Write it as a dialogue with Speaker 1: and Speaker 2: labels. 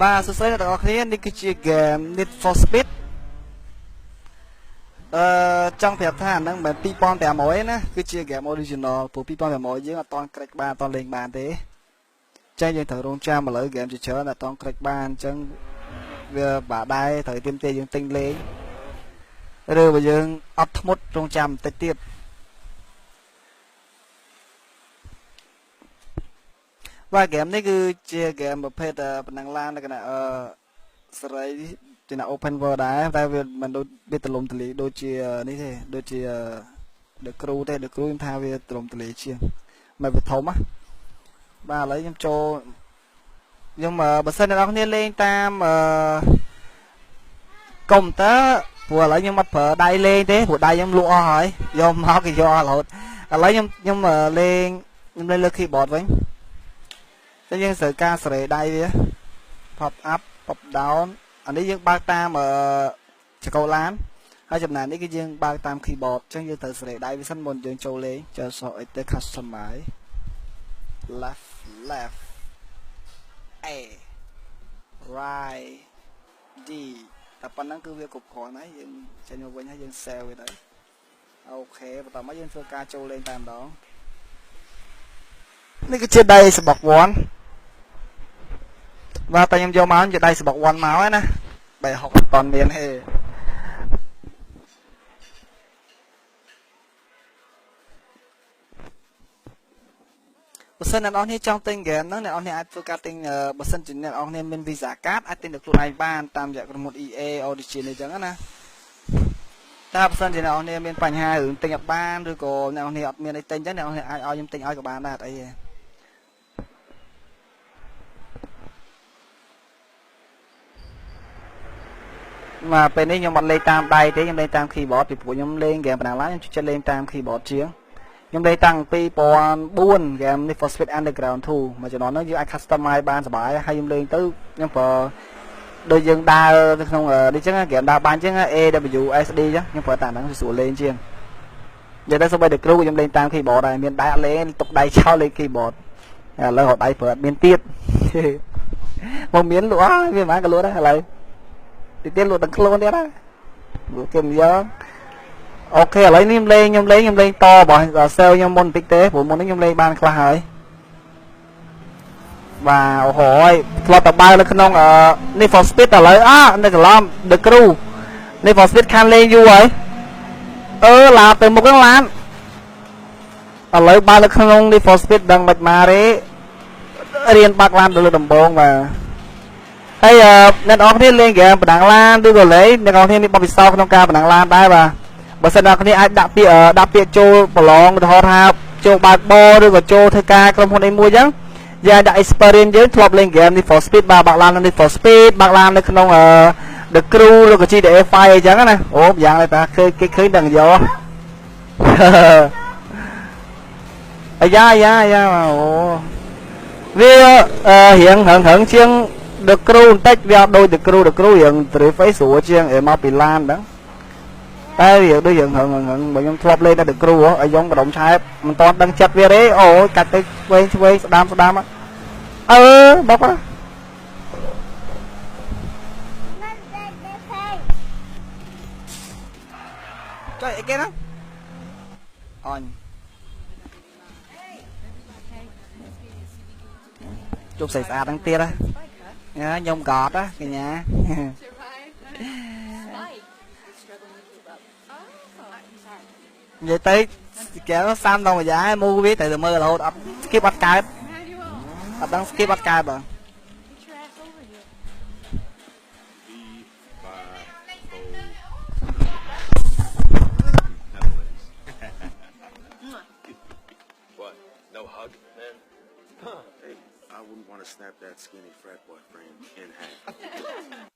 Speaker 1: បាទសួស្តីអ្នកទាំងអស់គ្នានេះគឺជា game Need for Speed ចង់ប្រាប់ថាហ្នឹងមិន2500ណាគឺជា game original ព្រោះ2500យើងអត់តន់ក្រិចបានអត់តន់លេងបានទេចឹងយើងត្រូវរងចាំឥឡូវ game ជាច្រើនអត់តន់ក្រិចបានអញ្ចឹងវាបាក់ដែរត្រូវទៀមទាយើងទិញលេងឬបើយើងអត់ធ្មត់រងចាំបន្តិចទៀតបាទ game នេះគឺជា game ប្រភេទប៉ុណ្ណឹងឡាននៅកណ្ដាសេរីជា open world ដែរតែវាមិនដូចវាទលំទលាយដូចជានេះទេដូចជា The Crew ទេ The Crew ខ្ញុំថាវាទលំទលាយជាងមិនវាធំណាបាទឥឡូវខ្ញុំចូលខ្ញុំបើសិនអ្នកនរគ្នាលេងតាមកុំព្យូទ័រព្រោះឥឡូវខ្ញុំអត់ប្រើដៃលេងទេព្រោះដៃខ្ញុំលក់អស់ហើយយកមកគេយកអស់រហូតឥឡូវខ្ញុំលេងលើ keyboard វិញតែយើងត្រូវការសេរីដៃវា pop up pop down អានេះយើងបើកតាមចកោឡានហើយចំណែកនេះគឺយើងបើកតាម keyboard អញ្ចឹងយើងត្រូវសេរីដៃវាសិនមុនយើងចូលលេងចូលសអីទៅ customize left A right D តែប៉ុណ្ណឹងគឺវាគ្រប់គ្រាន់ហើយយើងចេញមកវិញហើយយើង save វាទៅអូខេបន្តមកយើងធ្វើការចូលលេងតែម្ដងនេះគឺជាដៃសបុក1បាទតែខ្ញុំយកមកជាដៃសបុក1មកហើយណា360អត់តន់មានទេបើសិនអ្នកនរគ្នាចង់ទិញហ្គេមហ្នឹងអ្នកនរគ្នាអាចធ្វើការទិញបើសិនជាអ្នកនរគ្នាមាន Visa Card អាចទិញទៅខ្លួនឯងបានតាមរយៈក្រុមហ៊ុន EA Origin អញ្ចឹងណាតែបើសិនជាអ្នកនរគ្នាមានបញ្ហារឿងទិញអត់បានឬក៏អ្នកនរគ្នាអត់មានអីទិញអញ្ចឹងអ្នកនរគ្នាអាចឲ្យខ្ញុំទិញឲ្យក៏បានដែរអត់អីទេមកពេលនេះខ្ញុំអត់លេងតាមដៃទេខ្ញុំលេងតាម keyboard ពីព្រោះខ្ញុំលេងហ្គេមបណ្ដាលខ្ញុំចូលលេងតាម keyboard ជាងខ្ញុំលេងតាំងពី2004 game Need for Speed Underground 2មួយចំណងហ្នឹងយើងអាច customize បានសប្បាយហើយខ្ញុំលេងទៅខ្ញុំប្រើដូចយើងដើរទៅក្នុងនេះចឹងហ្គេមដើរបាញ់ចឹង AWSD ចឹងខ្ញុំប្រើតាមហ្នឹងស្រួលលេងជាងនិយាយទៅសូម្បីតែគ្រូខ្ញុំលេងតាម keyboard ដែរមានដៃអត់លេងទុកដៃចោលលេង keyboard ឥឡូវរត់ដៃប្រើអត់មានទៀតមកមានលក់អស់វាមិនបានក៏លក់ដែរឥឡូវទីលក់ទាំងខ្លួនទៀតណាគេមិនយកអូខេឥឡូវនេះខ្ញុំលេងតរបស់ sale ខ្ញុំមុនបន្តិចទេព្រោះមុននេះខ្ញុំលេងបានខ្លះហើយបាទអូហយធ្លាប់តបើនៅក្នុងនេះ for speed ឥឡូវនៅកន្លង The Crew នេះ for speed ខានលេងយូរហើយឡាទៅមុខហ្នឹងឡានឥឡូវបើនៅក្នុងនេះ for speed ដឹងមិនមកទេរៀនបាក់ឡានទៅលើដំបងបាទហើយអ្នកនរគ្នាលេងហ្គេមបណ្ដាំងឡានឬក៏លេងអ្នកនរគ្នាមានបទពិសោធន៍ក្នុងការបណ្ដាំងឡានដែរបាទបើសិនអ្នកនរគ្នាអាចដាក់ពាក្យចូលប្រឡងឧទាហរណ៍ថាចូលបើកបរឬក៏ចូលធ្វើការក្រុមហ៊ុនអីមួយអញ្ចឹងយើងដាក់ experience យើងធ្លាប់លេងហ្គេម Need for Speed បាទបាក់ឡាននៅ Need for Speed បាក់ឡាននៅក្នុងThe Crew ឬក៏ GTA 5អីចឹងណាអូយ៉ាងហើយតាគេឃើញដឹងយកអាយ៉ាអូវារៀងហឹងជាងThe Crew បន្តិចវាអត់ដូច The Crew រៀង drift ស្រួលជាងមកពីឡានហ្នឹងតែវាដូចរឿងហឹងបើខ្ញុំធ្លាប់លេងតែ The Crew ឲ្យខ្ញុំបដុំឆែបមិនតាន់ដឹងចិត្តវាទេអូយកាច់ទៅឆ្វេងស្ដាំបុកចុយអីគេណាអញជប់ស្អាតហ្នឹងទៀតណាខ្ញុំកត់ណាកញ្ញានិយាយទៅគេសាំដល់មួយយ៉ាងមូវាត្រូវតែមើលរហូតអត់ skip អត់កើតអត់ដឹង skip អត់កើតបង
Speaker 2: No hug, man. Hey, I wouldn't want to snap that skinny frat boy frame in half.